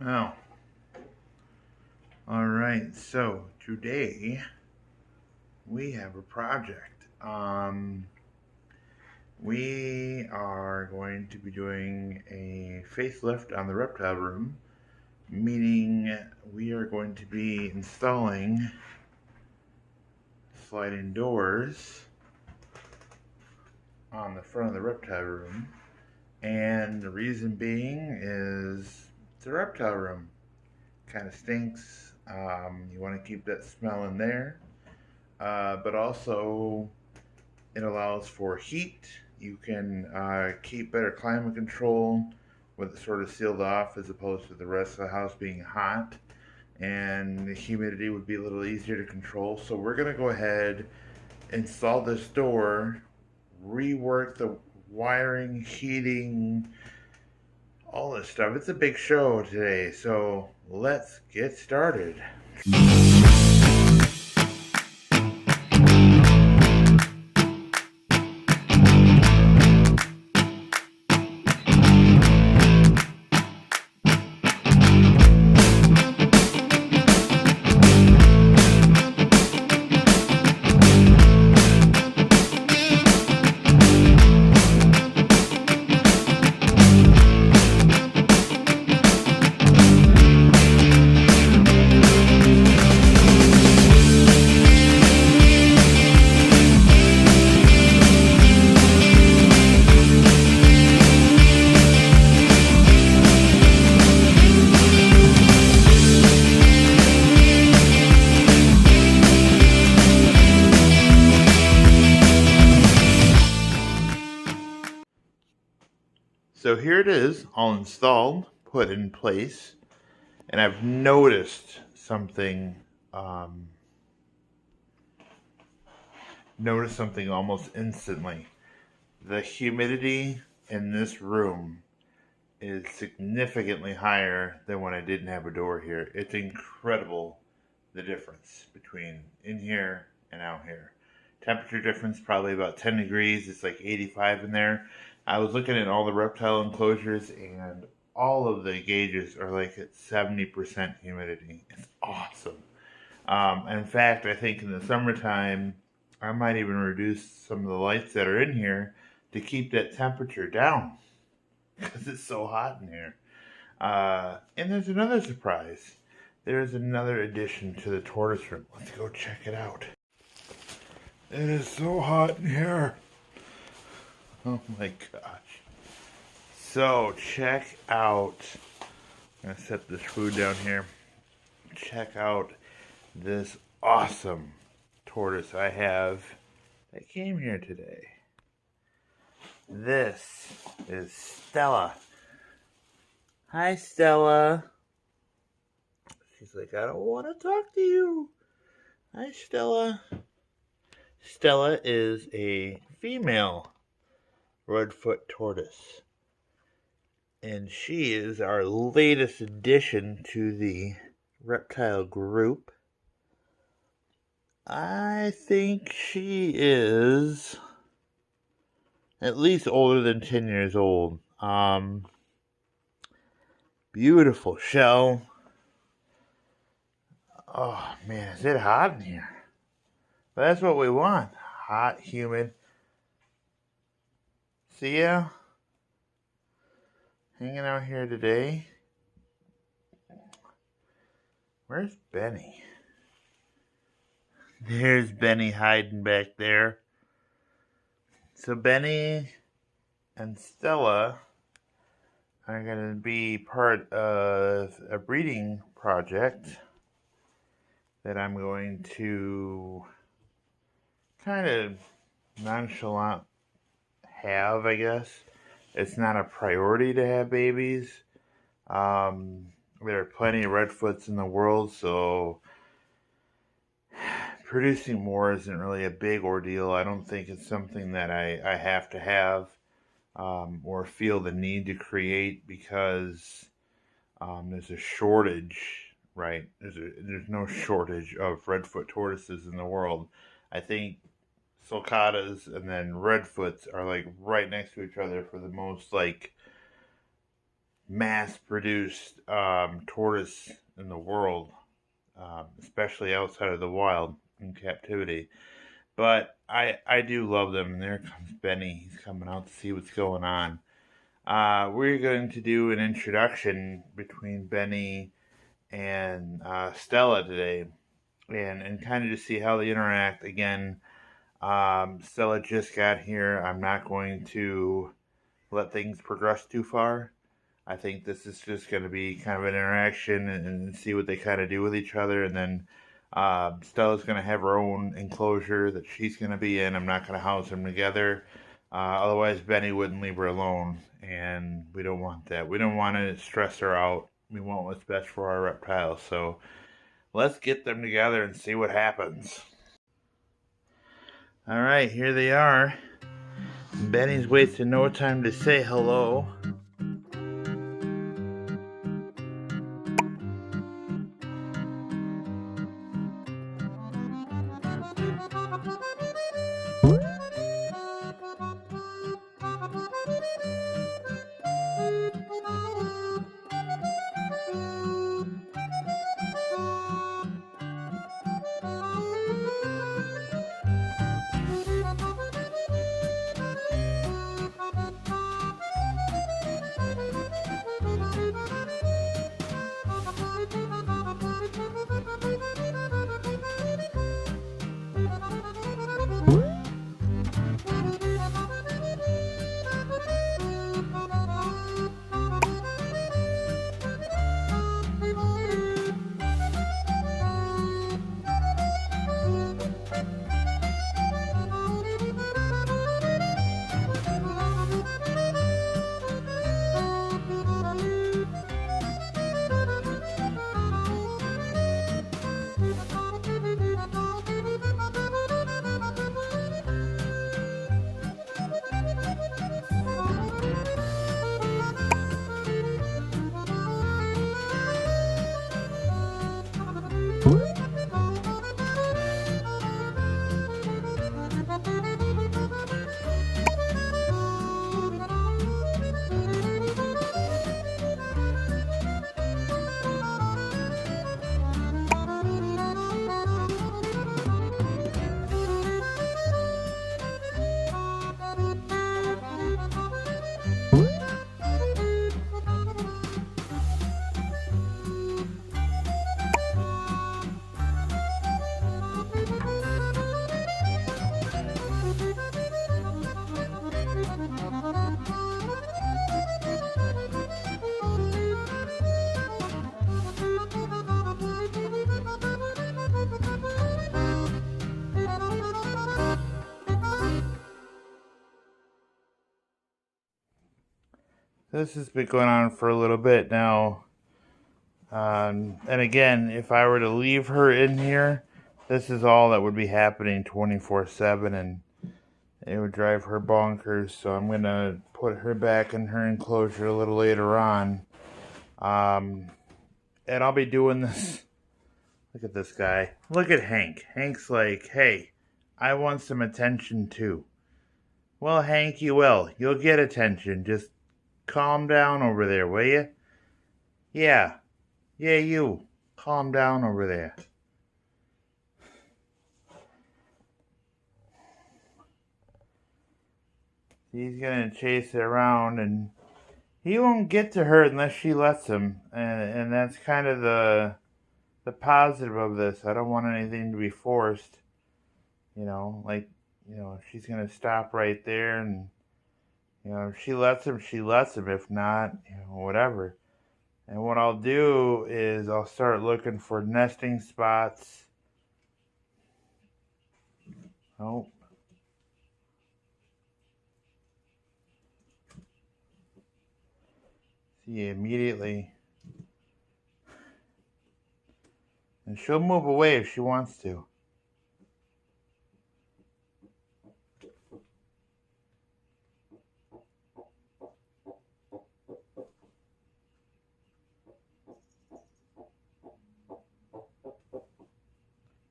Well, all right. So today we have a project. We are going to be doing a facelift on the reptile room, meaning we are going to be installing sliding doors on the front of the reptile room. And the reason being is it's a reptile room. Kind of stinks. You want to keep that smell in there. But also it allows for heat. You can keep better climate control with it sort of sealed off as opposed to the rest of the house being hot. And the humidity would be a little easier to control. So we're going to go ahead, install this door, rework the wiring, heating, all this stuff. It's a big show today. So let's get started. So here it is, all installed, put in place, and I've um, noticed something almost instantly. The humidity in this room is significantly higher than when I didn't have a door here. It's incredible the difference between in here and out here. Temperature difference probably about 10 degrees. It's like 85 in there. I was looking at all the reptile enclosures and all of the gauges are like at 70% humidity. It's awesome. In fact, I think in the summertime, I might even reduce some of the lights that are in here to keep that temperature down because it's so hot in here. And there's another surprise. There's another addition to the tortoise room. Let's go check it out. It is so hot in here. Oh my gosh. So check out. I'm going to set this food down here. Check out this awesome tortoise I have that came here today. This is Stella. Hi, Stella. She's like, I don't want to talk to you. Hi, Stella. Stella is a female redfoot tortoise. And she is our latest addition to the reptile group. I think she is at least older than 10 years old. Beautiful shell. Oh man, is it hot in here? But that's what we want. Hot, humid. See ya. Hanging out here today. Where's Benny? There's Benny hiding back there. So Benny and Stella are going to be part of a breeding project that I'm going to kind of nonchalant have, I guess. It's not a priority to have babies. There are plenty of redfoots in the world, so producing more isn't really a big ordeal. I don't think it's something that I have to have or feel the need to create because there's a shortage, right? There's no shortage of redfoot tortoises in the world. I think sulcatas and then redfoots are like right next to each other for the most like mass-produced tortoise in the world, especially outside of the wild in captivity. But I do love them. And there comes Benny. He's coming out to see what's going on. We're going to do an introduction between Benny and Stella today, and kind of just see how they interact. Again, Stella just got here. I'm not going to let things progress too far. I think this is just going to be kind of an interaction and see what they kind of do with each other. And then Stella's going to have her own enclosure that she's going to be in. I'm not going to house them together. Otherwise, Benny wouldn't leave her alone. And we don't want that. We don't want to stress her out. We want what's best for our reptiles. So let's get them together and see what happens. All right, here they are. Benny's wasting no time to say hello. This has been going on for a little bit now. And again, if I were to leave her in here, this is all that would be happening 24/7, and it would drive her bonkers. So I'm going to put her back in her enclosure a little later on. And I'll be doing this. Look at this guy. Look at Hank. Hank's like, hey, I want some attention too. Well, Hank, you will. You'll get attention. Just calm down over there, will you? Yeah, you. Calm down over there. He's gonna chase it around, and he won't get to her unless she lets him. And that's kind of the positive of this. I don't want anything to be forced. She's gonna stop right there, and if she lets him, she lets him. If not, whatever. And what I'll do is I'll start looking for nesting spots. Oh. See, immediately. And she'll move away if she wants to.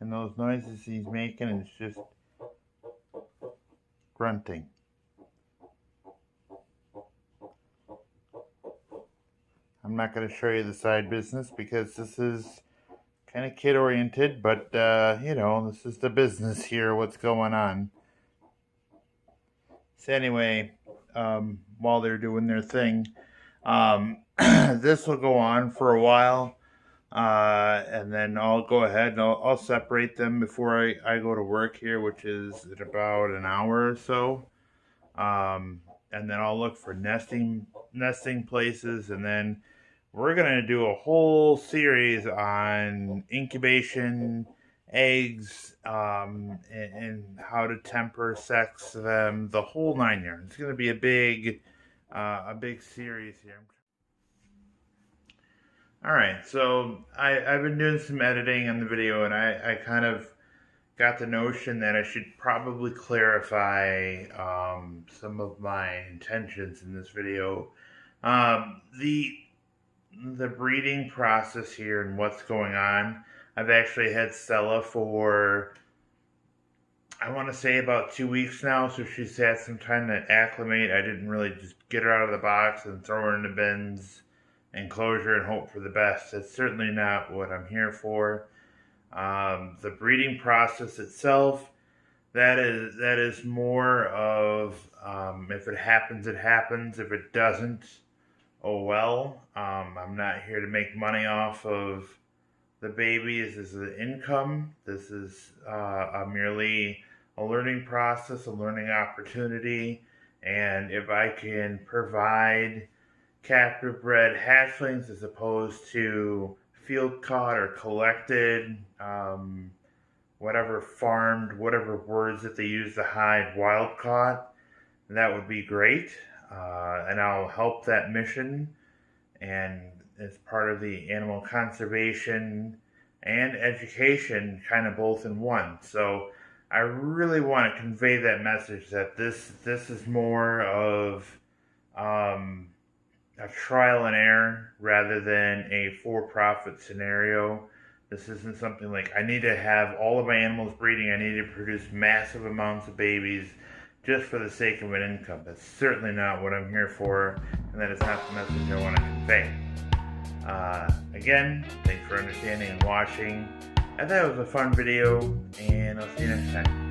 And those noises he's making is just grunting. I'm not going to show you the side business because this is kind of kid oriented, but you know, this is the business here, what's going on. So anyway, while they're doing their thing, this will go on for a while. And then I'll go ahead and I'll separate them before I go to work here, which is in about an hour or so. And then I'll look for nesting places, and then we're gonna do a whole series on incubation, eggs, and how to temper, sex them, the whole 9 yards. It's gonna be a big series here. All right, so I've been doing some editing on the video, and I kind of got the notion that I should probably clarify some of my intentions in this video. The breeding process here and what's going on. I've actually had Stella for, I want to say, about 2 weeks now, so she's had some time to acclimate. I didn't really just get her out of the box and throw her in the bins enclosure and hope for the best. That's certainly not what I'm here for. The breeding process itself, that is more of if it happens, it happens. If it doesn't, oh well. I'm not here to make money off of the babies. This is an income. This is merely a learning process, a learning opportunity, and if I can provide captive bred hatchlings as opposed to field caught or collected, whatever words that they use to hide wild caught, that would be great. And I'll help that mission, and it's part of the animal conservation and education, kind of both in one. So I really want to convey that message that this is more of a trial and error rather than a for-profit scenario. This isn't something like I need to have all of my animals breeding, I need to produce massive amounts of babies just for the sake of an income. That's certainly not what I'm here for, and that is not the message I want to convey. Again, thanks for understanding and watching. I thought it was a fun video, and I'll see you next time.